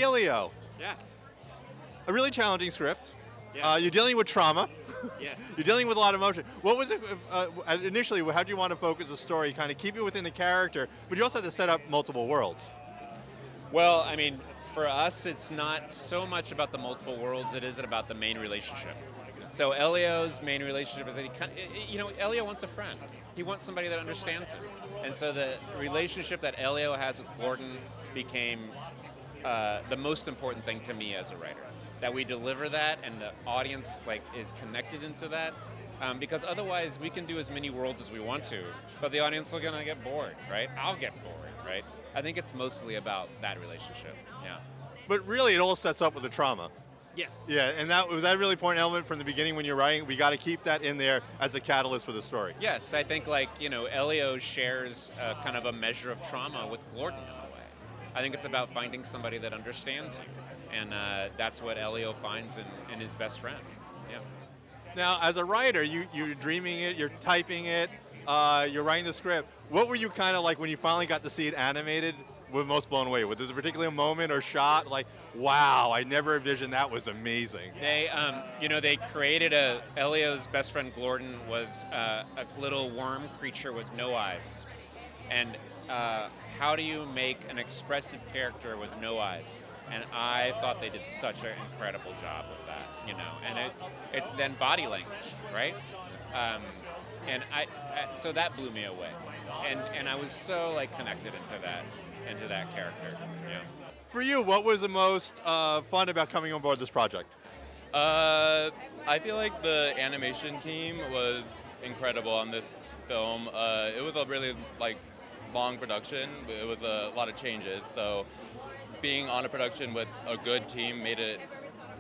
Elio, Yeah. a really challenging script. Yeah. You're dealing with trauma. Yes. You're dealing with a lot of emotion. What was it, initially, how do you want to focus the story, kind of keep it within the character, but you also have to set up multiple worlds? Well, I mean, for us, it's not so much about the multiple worlds, it is about the main relationship. So Elio's main relationship is that Elio wants a friend. He wants somebody that understands him. And so the relationship that Elio has with Gordon became the most important thing to me as a writer. That we deliver that and the audience is connected into that. Because otherwise we can do as many worlds as we want to, but the audience is going to get bored, right? I'll get bored, right? I think it's mostly about that relationship, yeah. But really, it all sets up with the trauma. Yes. Yeah, and that was that really important element from the beginning when you're writing. We got to keep that in there as a catalyst for the story. Yes, I think Elio shares kind of a measure of trauma with Gordon in a way. I think it's about finding somebody that understands you, and that's what Elio finds in his best friend. Yeah. Now, as a writer, you're dreaming it, you're typing it, you're writing the script. What were you kind of like when you finally got to see it animated? Were most blown away with? There's a particular moment or shot like, wow, I never envisioned that was amazing. They created Elio's best friend Gordon was a little worm creature with no eyes, and how do you make an expressive character with no eyes? And I thought they did such an incredible job with that, and it's then body language, right? And so that blew me away, and I was so connected into that character. Yeah. For you, what was the most fun about coming on board this project? I feel like the animation team was incredible on this film. It was a really long production. It was a lot of changes, so being on a production with a good team made it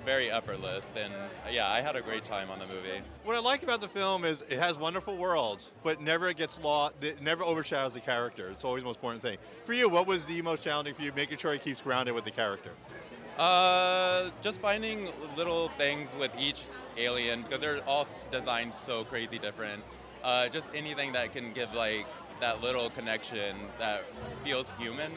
very effortless, and yeah, I had a great time on the movie. What I like about the film is it has wonderful worlds, but never gets lost. It never overshadows the character. It's always the most important thing. For you, what was the most challenging for you, making sure it keeps grounded with the character? Just finding little things with each alien, because they're all designed so crazy different. Just anything that can give that little connection that feels human,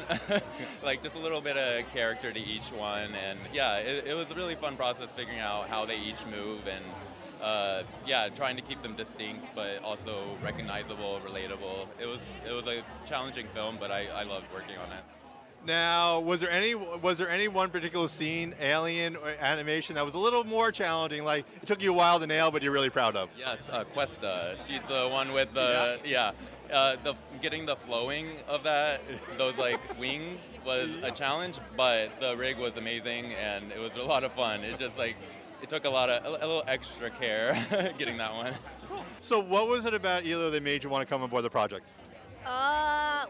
just a little bit of character to each one. And yeah, it was a really fun process figuring out how they each move, and trying to keep them distinct but also recognizable, relatable. It was a challenging film, but I loved working on it. Now, was there any one particular scene, alien or animation, that was a little more challenging, like it took you a while to nail, but you're really proud of? Yes, Questa. She's the one with the getting the flowing of those wings was a challenge, but the rig was amazing and it was a lot of fun. It's just it took a little extra care getting that one. So what was it about Elio that made you want to come aboard the project?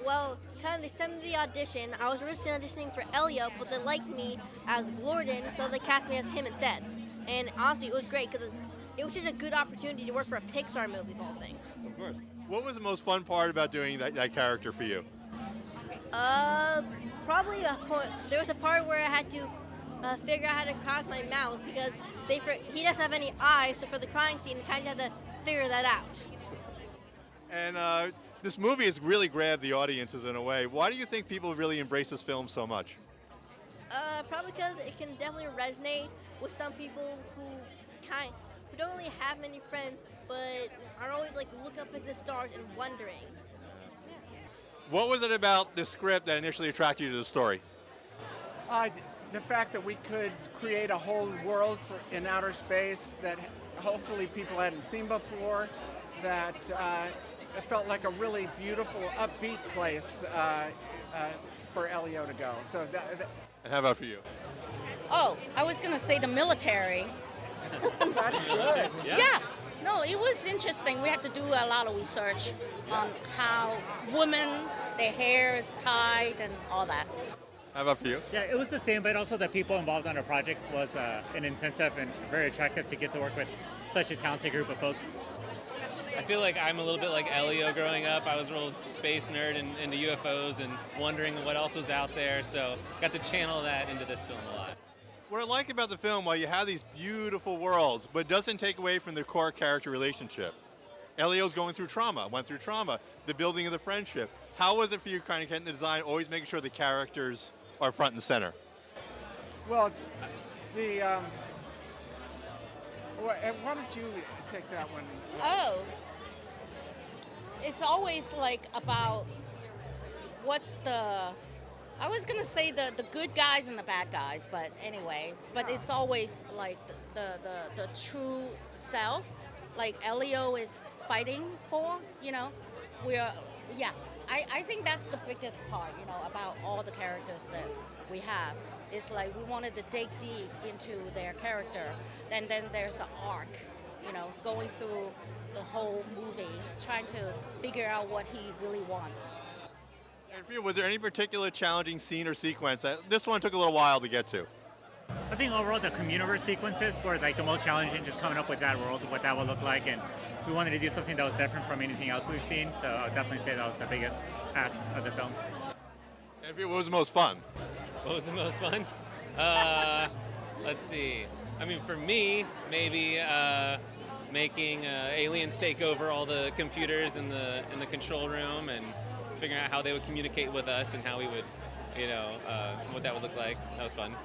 Well, they sent me the audition. I was originally auditioning for Elio, but they liked me as Gordon, so they cast me as him instead. And honestly, it was great because it was just a good opportunity to work for a Pixar movie of all things. Of course. What was the most fun part about doing that character for you? Probably there was a part where I had to figure out how to cross my mouth because he doesn't have any eyes, so for the crying scene, I kind of had to figure that out. And this movie has really grabbed the audiences in a way. Why do you think people really embrace this film so much? Probably because it can definitely resonate with some people who don't really have many friends, but are always look up at the stars and wondering. Yeah. What was it about the script that initially attracted you to the story? The fact that we could create a whole world in outer space that hopefully people hadn't seen before, that it felt like a really beautiful, upbeat place for Elio to go. So And how about for you? Oh, I was going to say the military. That's good. Yeah. No, it was interesting. We had to do a lot of research on how women, their hair is tied and all that. How about for you? Yeah, it was the same, but also the people involved on our project was an incentive and very attractive to get to work with such a talented group of folks. I feel like I'm a little bit like Elio growing up. I was a real space nerd into UFOs and wondering what else was out there, so got to channel that into this film a lot. What I like about the film, while you have these beautiful worlds, but it doesn't take away from the core character relationship. Elio's went through trauma, the building of the friendship. How was it for you kind of getting the design, always making sure the characters are front and center? Well, the why don't you take that one? Oh, it's always like about what's the. I was gonna say the good guys and the bad guys, but anyway, but it's always like the true self, like Elio is fighting for. I think that's the biggest part, about all the characters that we have. It's like we wanted to dig deep into their character, and then there's an arc, going through the whole movie, trying to figure out what he really wants. And for you, was there any particular challenging scene or sequence? This one took a little while to get to. I think overall the communiverse sequences were like the most challenging, just coming up with that world, what that would look like, and we wanted to do something that was different from anything else we've seen, so I would definitely say that was the biggest ask of the film. And for you, what was the most fun? What was the most fun? Let's see. I mean, for me, maybe making aliens take over all the computers in the control room and figuring out how they would communicate with us and how we would, what that would look like. That was fun.